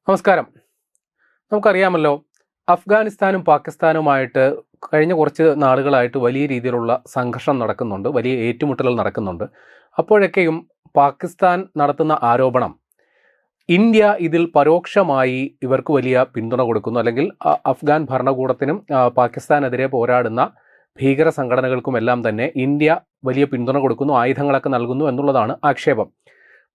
നമസ്കാരം. നമുക്കറിയാമല്ലോ, അഫ്ഗാനിസ്ഥാനും പാകിസ്ഥാനുമായിട്ട് കഴിഞ്ഞ കുറച്ച് നാളുകളായിട്ട് വലിയ രീതിയിലുള്ള സംഘർഷം നടക്കുന്നുണ്ട്, വലിയ ഏറ്റുമുട്ടലുകൾ നടക്കുന്നുണ്ട്. അപ്പോഴൊക്കെയും പാകിസ്ഥാൻ നടത്തുന്ന ആരോപണം ഇന്ത്യ ഇതിൽ പരോക്ഷമായി ഇവർക്ക് വലിയ പിന്തുണ കൊടുക്കുന്നു, അല്ലെങ്കിൽ അഫ്ഗാൻ ഭരണകൂടത്തിനും പാകിസ്ഥാനെതിരെ പോരാടുന്ന ഭീകര സംഘടനകൾക്കുമെല്ലാം തന്നെ ഇന്ത്യ വലിയ പിന്തുണ കൊടുക്കുന്നു, ആയുധങ്ങളൊക്കെ നൽകുന്നു എന്നുള്ളതാണ് ആക്ഷേപം.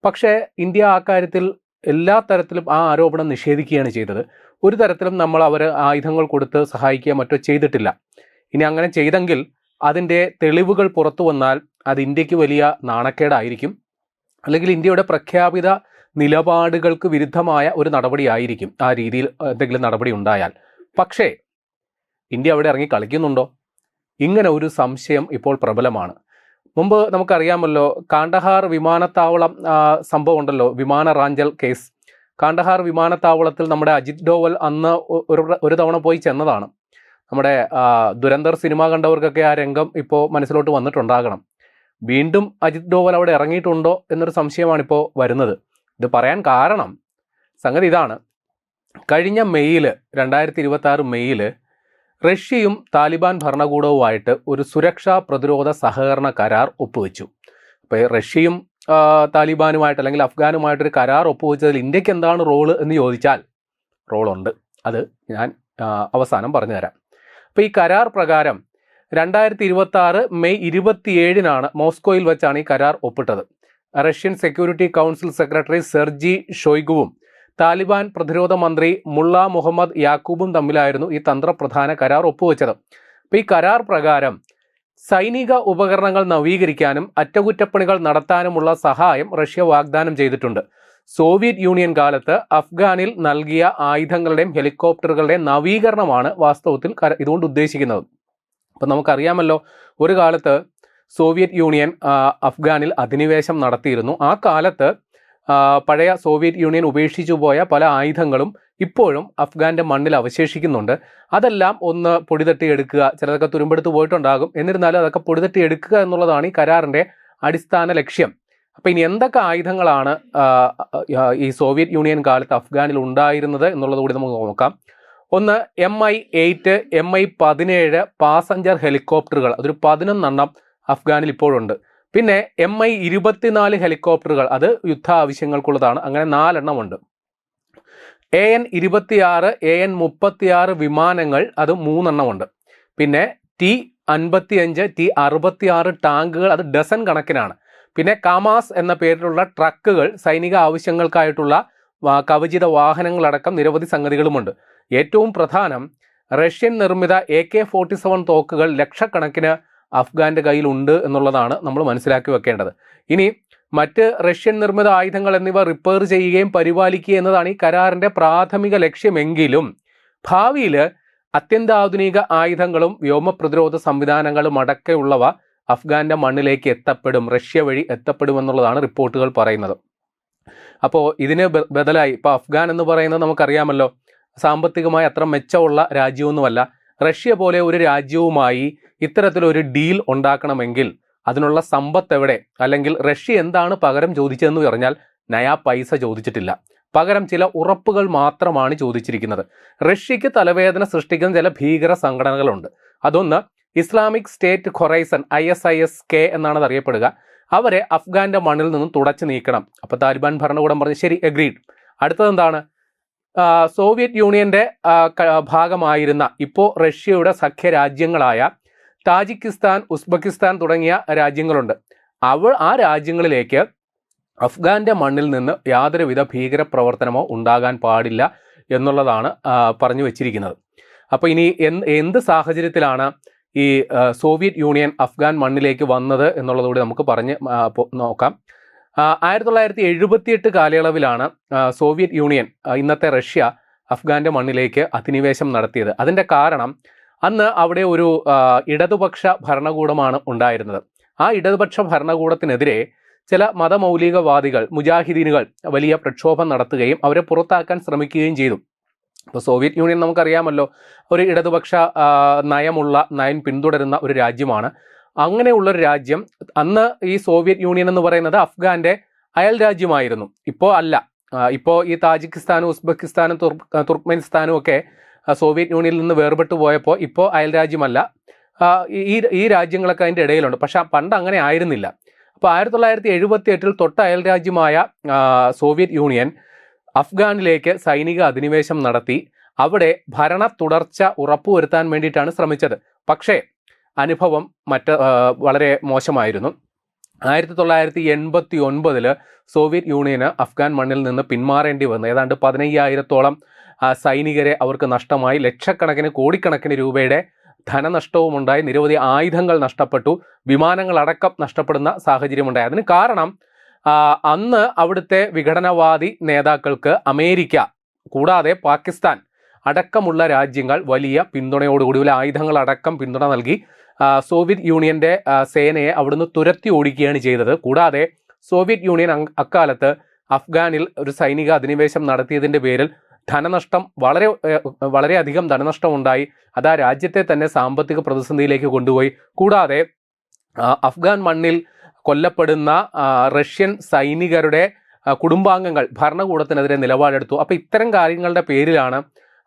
പക്ഷേ ഇന്ത്യ ആ കാര്യത്തിൽ എല്ലാ തരത്തിലും ആ ആരോപണം നിഷേധിക്കുകയാണ് ചെയ്തത്. ഒരു തരത്തിലും നമ്മൾ അവർ ആയുധങ്ങൾ കൊടുത്ത് സഹായിക്കുക മറ്റോ ചെയ്തിട്ടില്ല. ഇനി അങ്ങനെ ചെയ്തെങ്കിൽ അതിൻ്റെ തെളിവുകൾ പുറത്തു വന്നാൽ അത് ഇന്ത്യക്ക് വലിയ നാണക്കേടായിരിക്കും, അല്ലെങ്കിൽ ഇന്ത്യയുടെ പ്രഖ്യാപിത നിലപാടുകൾക്ക് വിരുദ്ധമായ ഒരു നടപടിയായിരിക്കും ആ രീതിയിൽ എന്തെങ്കിലും നടപടി ഉണ്ടായാൽ. പക്ഷേ ഇന്ത്യ അവിടെ ഇറങ്ങി കളിക്കുന്നുണ്ടോ? ഇങ്ങനെ ഒരു സംശയം ഇപ്പോൾ പ്രബലമാണ്. മുമ്പ് നമുക്കറിയാമല്ലോ, കാണ്ഡഹാർ വിമാനത്താവളം സംഭവം ഉണ്ടല്ലോ, വിമാന റാഞ്ചൽ കേസ്. കാണ്ഡഹാർ വിമാനത്താവളത്തിൽ നമ്മുടെ അജിത് ഡോവൽ അന്ന് ഒരു തവണ പോയി ചെന്നതാണ്. നമ്മുടെ ദുരന്തർ സിനിമ കണ്ടവർക്കൊക്കെ ആ രംഗം ഇപ്പോൾ മനസ്സിലോട്ട് വന്നിട്ടുണ്ടാകണം. വീണ്ടും അജിത് ഡോവൽ അവിടെ ഇറങ്ങിയിട്ടുണ്ടോ എന്നൊരു സംശയമാണ് ഇപ്പോൾ വരുന്നത്. ഇത് പറയാൻ കാരണം സംഗതി ഇതാണ്. കഴിഞ്ഞ മെയ്യിൽ 2026 മെയ്യിൽ റഷ്യയും താലിബാൻ ഭരണകൂടവുമായിട്ട് ഒരു സുരക്ഷാ പ്രതിരോധ സഹകരണ കരാർ ഒപ്പുവെച്ചു. അപ്പോൾ റഷ്യയും താലിബാനുമായിട്ട് അല്ലെങ്കിൽ അഫ്ഗാനുമായിട്ടൊരു കരാർ ഒപ്പുവെച്ചതിൽ ഇന്ത്യക്ക് എന്താണ് റോള് എന്ന് ചോദിച്ചാൽ റോളുണ്ട്. അത് ഞാൻ അവസാനം പറഞ്ഞു തരാം. അപ്പോൾ ഈ കരാർ പ്രകാരം 2026 മെയ് 27 മോസ്കോയിൽ വെച്ചാണ് ഈ കരാർ ഒപ്പിട്ടത്. Russian security council secretary Sergei ഷോയ്ഗുവും താലിബാൻ പ്രതിരോധ മന്ത്രി മുള്ള മുഹമ്മദ് യാക്കൂബും തമ്മിലായിരുന്നു ഈ തന്ത്രപ്രധാന കരാർ ഒപ്പുവെച്ചത്. അപ്പോൾ ഈ കരാർ പ്രകാരം സൈനിക ഉപകരണങ്ങൾ നവീകരിക്കാനും അറ്റകുറ്റപ്പണികൾ നടത്താനുമുള്ള സഹായം റഷ്യ വാഗ്ദാനം ചെയ്തിട്ടുണ്ട്. സോവിയറ്റ് യൂണിയൻ കാലത്ത് അഫ്ഗാനിൽ നൽകിയ ആയുധങ്ങളുടെയും ഹെലികോപ്റ്ററുകളുടെയും നവീകരണമാണ് വാസ്തവത്തിൽ ഇതുകൊണ്ട് ഉദ്ദേശിക്കുന്നത്. അപ്പം നമുക്കറിയാമല്ലോ, ഒരു കാലത്ത് സോവിയറ്റ് യൂണിയൻ അഫ്ഗാനിൽ അധിനിവേശം നടത്തിയിരുന്നു. ആ കാലത്ത് പഴയ സോവിയറ്റ് യൂണിയൻ ഉപേക്ഷിച്ചു പോയ പല ആയുധങ്ങളും ഇപ്പോഴും അഫ്ഗാന്റെ മണ്ണിൽ അവശേഷിക്കുന്നുണ്ട്. അതെല്ലാം ഒന്ന് പൊടിതട്ടിയെടുക്കുക, ചിലതൊക്കെ തുരുമ്പെടുത്ത് പോയിട്ടുണ്ടാകും, എന്നിരുന്നാലും അതൊക്കെ പൊടിതട്ടിയെടുക്കുക എന്നുള്ളതാണ് ഈ കരാറിൻ്റെ അടിസ്ഥാന ലക്ഷ്യം. അപ്പോൾ ഇനി എന്തൊക്കെ ആയുധങ്ങളാണ് ഈ സോവിയറ്റ് യൂണിയൻ കാലത്ത് അഫ്ഗാനിൽ ഉണ്ടായിരുന്നത് എന്നുള്ളത് കൂടി നമുക്ക് നോക്കാം. ഒന്ന്, Mi-8, Mi-17 പാസഞ്ചർ ഹെലികോപ്റ്ററുകൾ, അതൊരു 11 അഫ്ഗാനിൽ ഇപ്പോഴുണ്ട്. പിന്നെ Mi-24 ഹെലികോപ്റ്ററുകൾ, അത് യുദ്ധ ആവശ്യങ്ങൾക്കുള്ളതാണ്, അങ്ങനെ 4 ഉണ്ട്. AN-26, AN-36 വിമാനങ്ങൾ, അത് 3 ഉണ്ട്. പിന്നെ T-55, T-66 ടാങ്കുകൾ, അത് ഡസൻ കണക്കിനാണ്. പിന്നെ കാമാസ് എന്ന പേരിലുള്ള ട്രക്കുകൾ, സൈനിക ആവശ്യങ്ങൾക്കായിട്ടുള്ള കവചിത വാഹനങ്ങളടക്കം നിരവധി സംഗതികളുമുണ്ട്. ഏറ്റവും പ്രധാനം, റഷ്യൻ നിർമ്മിത AK-47 തോക്കുകൾ ലക്ഷക്കണക്കിന് അഫ്ഗാന്റെ കയ്യിലുണ്ട് എന്നുള്ളതാണ് നമ്മൾ മനസ്സിലാക്കി വെക്കേണ്ടത്. ഇനി മറ്റ് റഷ്യൻ നിർമ്മിത ആയുധങ്ങൾ എന്നിവ റിപ്പയർ ചെയ്യുകയും പരിപാലിക്കുക എന്നതാണ് ഈ കരാറിന്റെ പ്രാഥമിക ലക്ഷ്യമെങ്കിലും ഭാവിയിൽ അത്യന്താധുനിക ആയുധങ്ങളും വ്യോമ പ്രതിരോധ സംവിധാനങ്ങളും അടക്കമുള്ളവ അഫ്ഗാന്റെ മണ്ണിലേക്ക് എത്തപ്പെടും, റഷ്യ വഴി എത്തപ്പെടുമെന്നുള്ളതാണ് റിപ്പോർട്ടുകൾ പറയുന്നത്. അപ്പോൾ ഇതിന് ബദലായി ഇപ്പോൾ അഫ്ഗാൻ എന്ന് പറയുന്നത് നമുക്കറിയാമല്ലോ, സാമ്പത്തികമായി അത്ര മെച്ചമുള്ള രാജ്യമൊന്നുമല്ല. റഷ്യ പോലെ ഒരു രാജ്യവുമായി ഇത്തരത്തിലൊരു ഡീൽ ഉണ്ടാക്കണമെങ്കിൽ അതിനുള്ള സമ്പത്ത് എവിടെ? അല്ലെങ്കിൽ റഷ്യ എന്താണ് പകരം ചോദിച്ചതെന്ന് പറഞ്ഞാൽ നയാ പൈസ ചോദിച്ചിട്ടില്ല, പകരം ചില ഉറപ്പുകൾ മാത്രമാണ് ചോദിച്ചിരിക്കുന്നത്. റഷ്യക്ക് തലവേദന സൃഷ്ടിക്കുന്ന ചില ഭീകര സംഘടനകളുണ്ട്. അതൊന്ന് ഇസ്ലാമിക് സ്റ്റേറ്റ് ഖൊറൈസൻ, ISIS-K എന്നാണ് അത് അറിയപ്പെടുക. അവരെ അഫ്ഗാന്റെ മണ്ണിൽ നിന്നും തുടച്ചു നീക്കണം. അപ്പോൾ താലിബാൻ ഭരണകൂടം പറഞ്ഞു ശരി, എഗ്രീഡ്. അടുത്തതെന്താണ്? സോവിയറ്റ് യൂണിയന്റെ ഭാഗമായിരുന്ന ഇപ്പോൾ റഷ്യയുടെ സഖ്യരാജ്യങ്ങളായ താജിക്കിസ്ഥാൻ, ഉസ്ബെക്കിസ്ഥാൻ തുടങ്ങിയ രാജ്യങ്ങളുണ്ട്. ആ രാജ്യങ്ങളിലേക്ക് അഫ്ഗാന്റെ മണ്ണിൽ നിന്ന് യാതൊരുവിധ ഭീകരപ്രവർത്തനമോ ഉണ്ടാകാൻ പാടില്ല എന്നുള്ളതാണ് പറഞ്ഞു വച്ചിരിക്കുന്നത്. അപ്പോൾ ഇനി എന്ത് സാഹചര്യത്തിലാണ് ഈ സോവിയറ്റ് യൂണിയൻ അഫ്ഗാൻ മണ്ണിലേക്ക് വന്നത് എന്നുള്ളതുകൂടി നമുക്ക് പറഞ്ഞ് നോക്കാം. 1978 കാലയളവിലാണ് സോവിയറ്റ് യൂണിയൻ, ഇന്നത്തെ റഷ്യ, അഫ്ഗാന്റെ മണ്ണിലേക്ക് അധിനിവേശം നടത്തിയത്. അതിൻ്റെ കാരണം, അന്ന് അവിടെ ഒരു ഇടതുപക്ഷ ഭരണകൂടമാണ് ഉണ്ടായിരുന്നത്. ആ ഇടതുപക്ഷ ഭരണകൂടത്തിനെതിരെ ചില മതമൗലികവാദികൾ, മുജാഹിദീനുകൾ വലിയ പ്രക്ഷോഭം നടത്തുകയും അവരെ പുറത്താക്കാൻ ശ്രമിക്കുകയും ചെയ്തു. അപ്പോൾ സോവിയറ്റ് യൂണിയൻ നമുക്കറിയാമല്ലോ, ഒരു ഇടതുപക്ഷ നയം പിന്തുടരുന്ന ഒരു രാജ്യമാണ്. അങ്ങനെയുള്ളൊരു രാജ്യം, അന്ന് ഈ സോവിയറ്റ് യൂണിയൻ എന്ന് പറയുന്നത് അഫ്ഗാന്റെ അയൽ രാജ്യമായിരുന്നു, ഇപ്പോൾ അല്ല. ഇപ്പോൾ ഈ താജിക്കിസ്ഥാനും ഉസ്ബെക്കിസ്ഥാനും തുർക്ക്മെനിസ്ഥാനും ഒക്കെ സോവിയറ്റ് യൂണിയനിൽ നിന്ന് വേർപെട്ട് പോയപ്പോൾ ഇപ്പോൾ അയൽരാജ്യമല്ല. ഈ രാജ്യങ്ങളൊക്കെ അതിൻ്റെ ഇടയിലുണ്ട്. പക്ഷെ പണ്ട് അങ്ങനെ ആയിരുന്നില്ല. അപ്പോൾ 1978 തൊട്ട് അയൽരാജ്യമായ സോവിയറ്റ് യൂണിയൻ അഫ്ഗാനിലേക്ക് സൈനിക അധിനിവേശം നടത്തി അവിടെ ഭരണ തുടർച്ച ഉറപ്പുവരുത്താൻ വേണ്ടിയിട്ടാണ് ശ്രമിച്ചത്. പക്ഷേ അനുഭവം വളരെ മോശമായിരുന്നു. 1989 സോവിയറ്റ് യൂണിയന് അഫ്ഗാൻ മണ്ണിൽ നിന്ന് പിന്മാറേണ്ടി വന്നു. ഏതാണ്ട് 15,000-ഓളം സൈനികരെ അവർക്ക് നഷ്ടമായി. ലക്ഷക്കണക്കിന് കോടിക്കണക്കിന് രൂപയുടെ ധനനഷ്ടവും ഉണ്ടായി. നിരവധി ആയുധങ്ങൾ നഷ്ടപ്പെട്ടു. വിമാനങ്ങളടക്കം നഷ്ടപ്പെടുന്ന സാഹചര്യമുണ്ടായി. അതിന് കാരണം അന്ന് അവിടുത്തെ വിഘടനവാദി നേതാക്കൾക്ക് അമേരിക്ക കൂടാതെ പാകിസ്ഥാൻ അടക്കമുള്ള രാജ്യങ്ങൾ വലിയ പിന്തുണയോടുകൂടി വലിയ ആയുധങ്ങളടക്കം പിന്തുണ നൽകി സോവിയറ്റ് യൂണിയന്റെ സേനയെ അവിടുന്ന് തുരത്തി ഓടിക്കുകയാണ് ചെയ്തത്. കൂടാതെ സോവിയറ്റ് യൂണിയൻ അക്കാലത്ത് അഫ്ഗാനിൽ ഒരു സൈനിക അധിനിവേശം നടത്തിയതിൻ്റെ പേരിൽ ധനനഷ്ടം വളരെയധികം ധനനഷ്ടമുണ്ടായി. അത് ആ രാജ്യത്തെ തന്നെ സാമ്പത്തിക പ്രതിസന്ധിയിലേക്ക് കൊണ്ടുപോയി. കൂടാതെ അഫ്ഗാൻ മണ്ണിൽ കൊല്ലപ്പെടുന്ന റഷ്യൻ സൈനികരുടെ കുടുംബാംഗങ്ങൾ ഭരണകൂടത്തിനെതിരെ നിലപാടെടുത്തു. അപ്പോൾ ഇത്തരം കാര്യങ്ങളുടെ പേരിലാണ്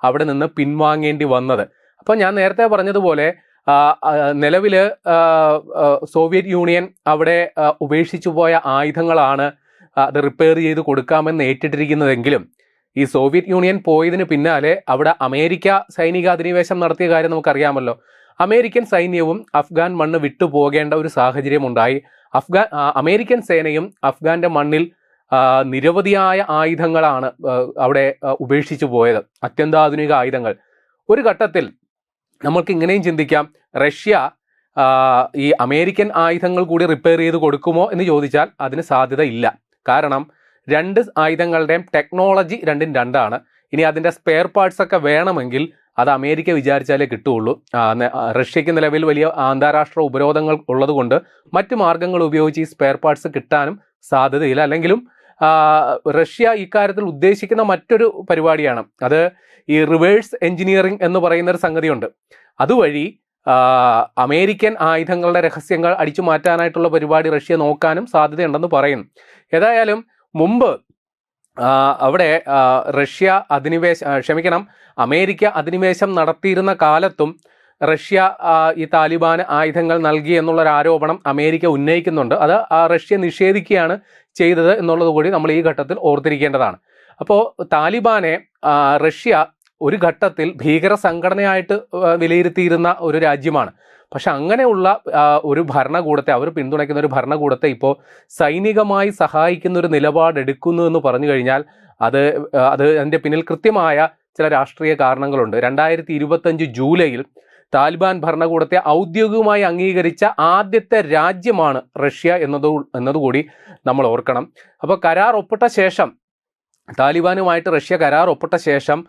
അവിടെ നിന്ന് പിൻവാങ്ങേണ്ടി വന്നത്. അപ്പോൾ ഞാൻ നേരത്തെ പറഞ്ഞതുപോലെ നിലവിൽ സോവിയറ്റ് യൂണിയൻ അവിടെ ഉപേക്ഷിച്ചു പോയ ആയുധങ്ങളാണ് അത് റിപ്പയർ ചെയ്ത് കൊടുക്കാമെന്ന് ഏറ്റിട്ടിരിക്കുന്നതെങ്കിലും ഈ സോവിയറ്റ് യൂണിയൻ പോയതിന് പിന്നാലെ അവിടെ അമേരിക്ക സൈനിക അധിനിവേശം നടത്തിയ കാര്യം നമുക്കറിയാമല്ലോ. അമേരിക്കൻ സൈന്യവും അഫ്ഗാൻ മണ്ണ് വിട്ടു പോകേണ്ട ഒരു സാഹചര്യമുണ്ടായി. അമേരിക്കൻ സേനയും അഫ്ഗാന്റെ മണ്ണിൽ നിരവധിയായ ആയുധങ്ങളാണ് അവിടെ ഉപേക്ഷിച്ചു പോയത്, അത്യന്താധുനിക ആയുധങ്ങൾ. ഒരു ഘട്ടത്തിൽ നമ്മൾക്ക് ഇങ്ങനെയും ചിന്തിക്കാം, റഷ്യ ഈ അമേരിക്കൻ ആയുധങ്ങൾ കൂടി റിപ്പയർ ചെയ്ത് കൊടുക്കുമോ എന്ന് ചോദിച്ചാൽ അതിന് സാധ്യത ഇല്ല. കാരണം രണ്ട് ആയുധങ്ങളുടെയും ടെക്നോളജി രണ്ടാണ്. ഇനി അതിൻ്റെ സ്പെയർ പാർട്സ് ഒക്കെ വേണമെങ്കിൽ അത് അമേരിക്ക വിചാരിച്ചാലേ കിട്ടുകയുള്ളൂ. റഷ്യക്ക് നിലവിൽ വലിയ അന്താരാഷ്ട്ര ഉപരോധങ്ങൾ ഉള്ളതുകൊണ്ട് മറ്റു മാർഗങ്ങൾ ഉപയോഗിച്ച് ഈ സ്പെയർ പാർട്സ് കിട്ടാനും സാധ്യതയില്ല. അല്ലെങ്കിലും റഷ്യ ഇക്കാര്യത്തിൽ ഉദ്ദേശിക്കുന്ന മറ്റൊരു പരിപാടിയാണ്, അത് ഈ റിവേഴ്സ് എഞ്ചിനീയറിംഗ് എന്ന് പറയുന്നൊരു സംഗതിയുണ്ട്. അതുവഴി അമേരിക്കൻ ആയുധങ്ങളുടെ രഹസ്യങ്ങൾ അടിച്ചു മാറ്റാനായിട്ടുള്ള പരിപാടി റഷ്യ നോക്കാനും സാധ്യതയുണ്ടെന്ന് പറയുന്നു. ഏതായാലും മുമ്പ് അവിടെ അമേരിക്ക അധിനിവേശം നടത്തിയിരുന്ന കാലത്തും റഷ്യ ഈ താലിബാന് ആയുധങ്ങൾ നൽകി എന്നുള്ളൊരു ആരോപണം അമേരിക്ക ഉന്നയിക്കുന്നുണ്ട്. അത് റഷ്യ നിഷേധിക്കുകയാണ് ചെയ്തത് എന്നുള്ളത് കൂടി നമ്മൾ ഈ ഘട്ടത്തിൽ ഓർത്തിരിക്കേണ്ടതാണ്. അപ്പോൾ താലിബാനെ റഷ്യ ഒരു ഘട്ടത്തിൽ ഭീകര സംഘടനയായിട്ട് വിലയിരുത്തിയിരുന്ന ഒരു രാജ്യമാണ്. പക്ഷെ അങ്ങനെയുള്ള ഒരു ഭരണകൂടത്തെ, അവർ പിന്തുണയ്ക്കുന്ന ഒരു ഭരണകൂടത്തെ ഇപ്പോൾ സൈനികമായി സഹായിക്കുന്ന ഒരു നിലപാടെടുക്കുന്നു എന്ന് പറഞ്ഞു കഴിഞ്ഞാൽ അത് അതിൻ്റെ പിന്നിൽ കൃത്യമായ ചില രാഷ്ട്രീയ കാരണങ്ങളുണ്ട്. 2025 ജൂലൈയിൽ താലിബാൻ ഭരണകൂടത്തെ ഔദ്യോഗികമായി അംഗീകരിച്ച ആദ്യത്തെ രാജ്യമാണ് റഷ്യ എന്നതുകൂടി നമ്മൾ ഓർക്കണം. അപ്പോൾ താലിബാനുമായിട്ട് റഷ്യ കരാർ ഒപ്പിട്ട ശേഷം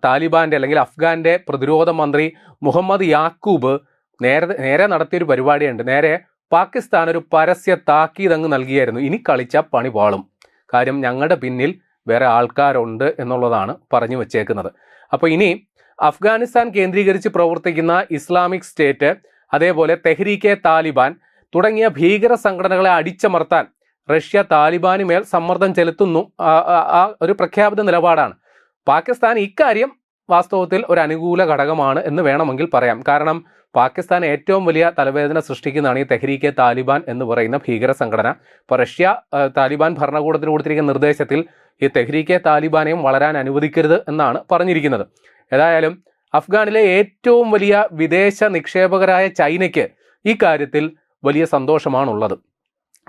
താലിബാന്റെ അല്ലെങ്കിൽ അഫ്ഗാന്റെ പ്രതിരോധ മന്ത്രി മുഹമ്മദ് യാക്കൂബ് നേരെ നടത്തിയൊരു പരിപാടിയുണ്ട്. നേരെ പാകിസ്ഥാൻ ഒരു പരസ്യ താക്കീത് അങ്ങ് നൽകിയായിരുന്നു, ഇനി കളിച്ച പണി പാളും, കാര്യം ഞങ്ങളുടെ പിന്നിൽ വേറെ ആൾക്കാരുണ്ട് എന്നുള്ളതാണ് പറഞ്ഞു വച്ചേക്കുന്നത്. അപ്പോൾ ഇനി അഫ്ഗാനിസ്ഥാൻ കേന്ദ്രീകരിച്ച് പ്രവർത്തിക്കുന്ന ഇസ്ലാമിക് സ്റ്റേറ്റ്, അതേപോലെ തെഹ്രീക്കെ താലിബാൻ തുടങ്ങിയ ഭീകര സംഘടനകളെ അടിച്ചമർത്താൻ റഷ്യ താലിബാന് മേൽ സമ്മർദ്ദം ചെലുത്തുന്നു. ആ ഒരു പ്രഖ്യാപിത നിലപാടാണ്. പാകിസ്ഥാൻ ഇക്കാര്യം വാസ്തവത്തിൽ ഒരു അനുകൂല ഘടകമാണ് എന്ന് വേണമെങ്കിൽ പറയാം. കാരണം പാകിസ്ഥാൻ ഏറ്റവും വലിയ തലവേദന സൃഷ്ടിക്കുന്നതാണ് ഈ തെഹ്രീക്കെ താലിബാൻ എന്ന് പറയുന്ന ഭീകര സംഘടന. ഇപ്പോൾ റഷ്യ താലിബാൻ ഭരണകൂടത്തിന് കൊടുത്തിരിക്കുന്ന നിർദ്ദേശത്തിൽ ഈ തെഹ്രീക്കെ താലിബാനെയും വളരാൻ അനുവദിക്കരുത് എന്നാണ് പറഞ്ഞിരിക്കുന്നത്. ഏതായാലും അഫ്ഗാനിലെ ഏറ്റവും വലിയ വിദേശ നിക്ഷേപകരായ ചൈനയ്ക്ക് ഈ കാര്യത്തിൽ വലിയ സന്തോഷമാണുള്ളത്.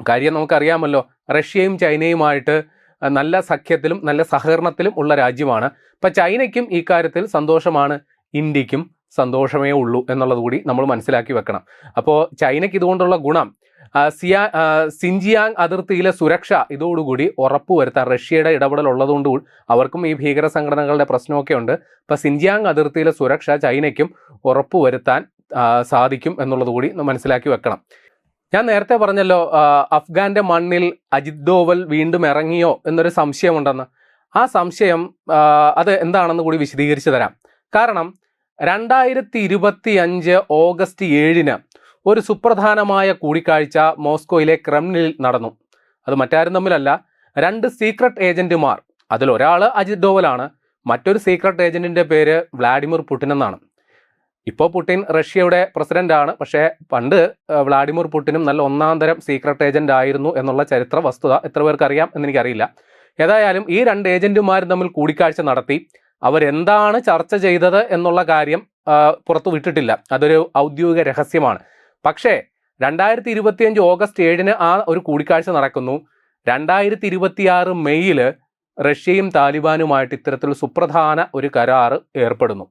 കാര്യം നമുക്കറിയാമല്ലോ, റഷ്യയും ചൈനയുമായിട്ട് നല്ല സഖ്യത്തിലും നല്ല സഹകരണത്തിലും ഉള്ള രാജ്യമാണ്. ഇപ്പം ചൈനയ്ക്കും ഈ കാര്യത്തിൽ സന്തോഷമാണ്, ഇന്ത്യക്കും സന്തോഷമേ ഉള്ളൂ എന്നുള്ളത് കൂടി നമ്മൾ മനസ്സിലാക്കി വെക്കണം. അപ്പോൾ ചൈനയ്ക്ക് ഇതുകൊണ്ടുള്ള ഗുണം സിൻജിയാങ് അതിർത്തിയിലെ സുരക്ഷ ഇതോടുകൂടി ഉറപ്പുവരുത്താൻ റഷ്യയുടെ ഇടപെടൽ ഉള്ളതുകൊണ്ട് അവർക്കും ഈ ഭീകര സംഘടനകളുടെ പ്രശ്നമൊക്കെ ഉണ്ട്. ഇപ്പം സിൻജിയാങ് അതിർത്തിയിലെ സുരക്ഷ ചൈനയ്ക്കും ഉറപ്പുവരുത്താൻ സാധിക്കും എന്നുള്ളത് കൂടി മനസ്സിലാക്കി വെക്കണം. ഞാൻ നേരത്തെ പറഞ്ഞല്ലോ, അഫ്ഗാന്റെ മണ്ണിൽ അജിത് ഡോവൽ വീണ്ടും ഇറങ്ങിയോ എന്നൊരു സംശയമുണ്ടെന്ന്. ആ സംശയം അത് എന്താണെന്ന് കൂടി വിശദീകരിച്ചു തരാം. കാരണം 2025 ഓഗസ്റ്റ് 7 ഒരു സുപ്രധാനമായ കൂടിക്കാഴ്ച മോസ്കോയിലെ ക്രെംലിനിൽ നടന്നു. അത് മറ്റാരും തമ്മിലല്ല, 2 സീക്രട്ട് ഏജന്റുമാർ, അതിലൊരാൾ അജിത് ഡോവലാണ്, മറ്റൊരു സീക്രട്ട് ഏജന്റിന്റെ പേര് വ്ളാഡിമിർ പുടിൻ എന്നാണ്. ഇപ്പോൾ പുടിൻ റഷ്യയുടെ പ്രസിഡന്റാണ്. പക്ഷേ പണ്ട് വ്ളാഡിമിർ പുടിനും നല്ല ഒന്നാം തരം സീക്രട്ട് ഏജന്റ് ആയിരുന്നു എന്നുള്ള ചരിത്ര വസ്തുത എത്ര പേർക്ക് അറിയാം എന്നെനിക്കറിയില്ല. ഏതായാലും ഈ 2 ഏജന്റുമാരും തമ്മിൽ കൂടിക്കാഴ്ച നടത്തി. അവരെന്താണ് ചർച്ച ചെയ്തത് എന്നുള്ള കാര്യം പുറത്തു വിട്ടിട്ടില്ല. അതൊരു ഔദ്യോഗിക രഹസ്യമാണ്. പക്ഷേ 2025 ഓഗസ്റ്റ് 7 ആ ഒരു കൂടിക്കാഴ്ച നടക്കുന്നു. 2026 മെയ്യിൽ റഷ്യയും താലിബാനുമായിട്ട് ഇത്തരത്തിൽ സുപ്രധാന ഒരു കരാർ ഏർപ്പെടുന്നു.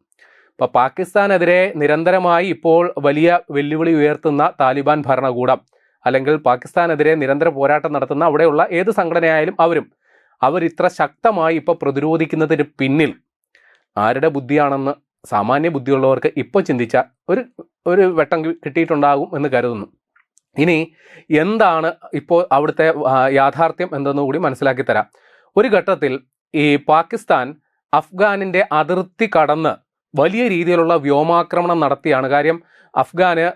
അപ്പോൾ പാകിസ്ഥാനെതിരെ നിരന്തരമായി ഇപ്പോൾ വലിയ വെല്ലുവിളി ഉയർത്തുന്ന താലിബാൻ ഭരണകൂടം, അല്ലെങ്കിൽ പാകിസ്ഥാനെതിരെ നിരന്തര പോരാട്ടം നടത്തുന്ന അവിടെയുള്ള ഏത് സംഘടനയായാലും അവരിത്ര ശക്തമായി ഇപ്പോൾ പ്രതിരോധിക്കുന്നതിന് പിന്നിൽ ആരുടെ ബുദ്ധിയാണെന്ന് സാമാന്യ ബുദ്ധിയുള്ളവർക്ക് ഇപ്പോൾ ചിന്തിച്ച ഒരു വെട്ടം കിട്ടിയിട്ടുണ്ടാകും എന്ന് കരുതുന്നു. ഇനി എന്താണ് ഇപ്പോൾ അവിടുത്തെ യാഥാർത്ഥ്യം എന്തെന്ന് കൂടി മനസ്സിലാക്കി തരാം. ഒരു ഘട്ടത്തിൽ ഈ പാകിസ്ഥാൻ അഫ്ഗാനിൻ്റെ അതിർത്തി കടന്ന് വലിയ രീതിയിലുള്ള വ്യോമാക്രമണം നടത്തിയാണ്. കാര്യം അഫ്ഗാന്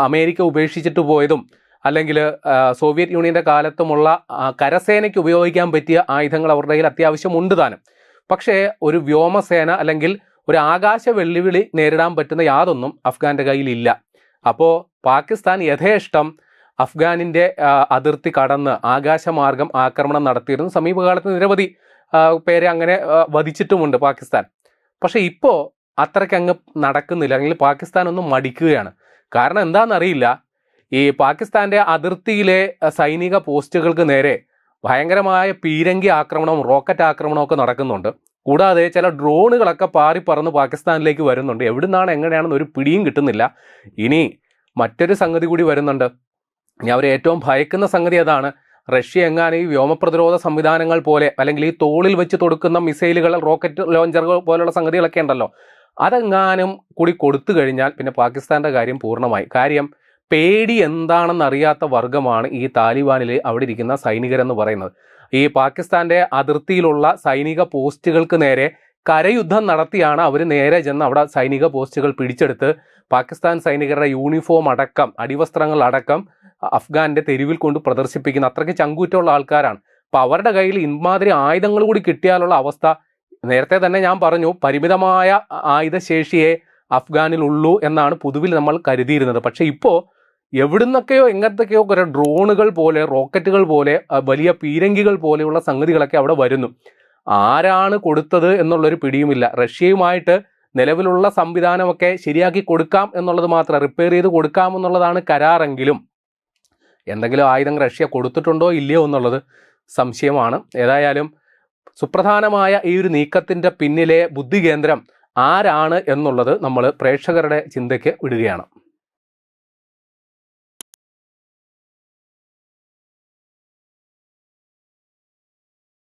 അമേരിക്ക ഉപേക്ഷിച്ചിട്ട് പോയതും അല്ലെങ്കിൽ സോവിയറ്റ് യൂണിയൻ്റെ കാലത്തുമുള്ള കരസേനയ്ക്ക് ഉപയോഗിക്കാൻ പറ്റിയ ആയുധങ്ങൾ അവരുടെ കയ്യിൽ അത്യാവശ്യം ഉണ്ട് താനും. പക്ഷേ ഒരു വ്യോമസേന അല്ലെങ്കിൽ ഒരു ആകാശ വെല്ലുവിളി നേരിടാൻ പറ്റുന്ന യാതൊന്നും അഫ്ഗാൻ്റെ കയ്യിലില്ല. അപ്പോൾ പാകിസ്ഥാൻ യഥേഷ്ടം അഫ്ഗാനിൻ്റെ അതിർത്തി കടന്ന് ആകാശമാർഗം ആക്രമണം നടത്തിയിരുന്നു. സമീപകാലത്ത് നിരവധി പേരെ അങ്ങനെ വധിച്ചിട്ടുമുണ്ട് പാകിസ്ഥാൻ. പക്ഷേ ഇപ്പോൾ അത്രയ്ക്ക് അങ്ങ് നടക്കുന്നില്ല, അല്ലെങ്കിൽ പാകിസ്ഥാൻ ഒന്നും മടിക്കുകയാണ്. കാരണം എന്താണെന്നറിയില്ല, ഈ പാകിസ്ഥാൻ്റെ അതിർത്തിയിലെ സൈനിക പോസ്റ്റുകൾക്ക് നേരെ ഭയങ്കരമായ പീരങ്കി ആക്രമണവും റോക്കറ്റ് ആക്രമണവും ഒക്കെ നടക്കുന്നുണ്ട്. കൂടാതെ ചില ഡ്രോണുകളൊക്കെ പാറിപ്പറന്ന് പാകിസ്ഥാനിലേക്ക് വരുന്നുണ്ട്. എവിടുന്നാണ് എങ്ങനെയാണെന്ന് ഒരു പിടിയും കിട്ടുന്നില്ല. ഇനി മറ്റൊരു സംഗതി കൂടി വരുന്നുണ്ട്. ഇനി അവർ ഏറ്റവും ഭയക്കുന്ന സംഗതി അതാണ്. റഷ്യ എങ്ങാനും ഈ വ്യോമപ്രതിരോധ സംവിധാനങ്ങൾ പോലെ, അല്ലെങ്കിൽ ഈ തോളിൽ വെച്ച് തൊടുക്കുന്ന മിസൈലുകൾ, റോക്കറ്റ് ലോഞ്ചറുകൾ പോലുള്ള സംഗതികളൊക്കെ ഉണ്ടല്ലോ, അതെങ്ങാനും കൂടി കൊടുത്തു കഴിഞ്ഞാൽ പിന്നെ പാകിസ്ഥാൻ്റെ കാര്യം പൂർണ്ണമായി. കാര്യം പേടി എന്താണെന്ന് അറിയാത്ത വർഗമാണ് ഈ താലിബാനിൽ അവിടെ ഇരിക്കുന്ന സൈനികരെന്ന് പറയുന്നത്. ഈ പാകിസ്ഥാൻ്റെ അതിർത്തിയിലുള്ള സൈനിക പോസ്റ്റുകൾക്ക് നേരെ കരയുദ്ധം നടത്തിയാണ് അവർ നേരെ ചെന്ന് അവിടെ സൈനിക പോസ്റ്റുകൾ പിടിച്ചെടുത്ത് പാകിസ്ഥാൻ സൈനികരുടെ യൂണിഫോം അടക്കം, അടിവസ്ത്രങ്ങൾ അടക്കം അഫ്ഗാൻ്റെ തെരുവിൽ കൊണ്ട് പ്രദർശിപ്പിക്കുന്ന അത്രയ്ക്ക് ചങ്കൂറ്റമുള്ള ആൾക്കാരാണ്. അപ്പോൾ അവരുടെ കയ്യിൽ ഇമാതിരി ആയുധങ്ങൾ കൂടി കിട്ടിയാലുള്ള അവസ്ഥ, നേരത്തെ തന്നെ ഞാൻ പറഞ്ഞു, പരിമിതമായ ആയുധശേഷിയെ അഫ്ഗാനിലുള്ളൂ എന്നാണ് പൊതുവിൽ നമ്മൾ കരുതിയിരുന്നത്. പക്ഷേ ഇപ്പോൾ എവിടുന്നൊക്കെയോ എങ്ങനത്തൊക്കെയോ കുറേ ഡ്രോണുകൾ പോലെ, റോക്കറ്റുകൾ പോലെ, വലിയ പീരങ്കികൾ പോലെയുള്ള സംഗതികളൊക്കെ അവിടെ വരുന്നു. ആരാണ് കൊടുത്തത് എന്നുള്ളൊരു പിടിയുമില്ല. റഷ്യയുമായിട്ട് നിലവിലുള്ള സംവിധാനമൊക്കെ ശരിയാക്കി കൊടുക്കാം എന്നുള്ളത് മാത്രം, റിപ്പയർ ചെയ്ത് കൊടുക്കാം എന്നുള്ളതാണ് കരാറെങ്കിലും എന്തെങ്കിലും ആയുധം റഷ്യ കൊടുത്തിട്ടുണ്ടോ ഇല്ലയോ എന്നുള്ളത് സംശയമാണ്. ഏതായാലും സുപ്രധാനമായ ഈ ഒരു നീക്കത്തിൻ്റെ പിന്നിലെ ബുദ്ധികേന്ദ്രം ആരാണ് എന്നുള്ളത് നമ്മൾ പ്രേക്ഷകരുടെ ചിന്തയ്ക്ക് വിടുകയാണ്.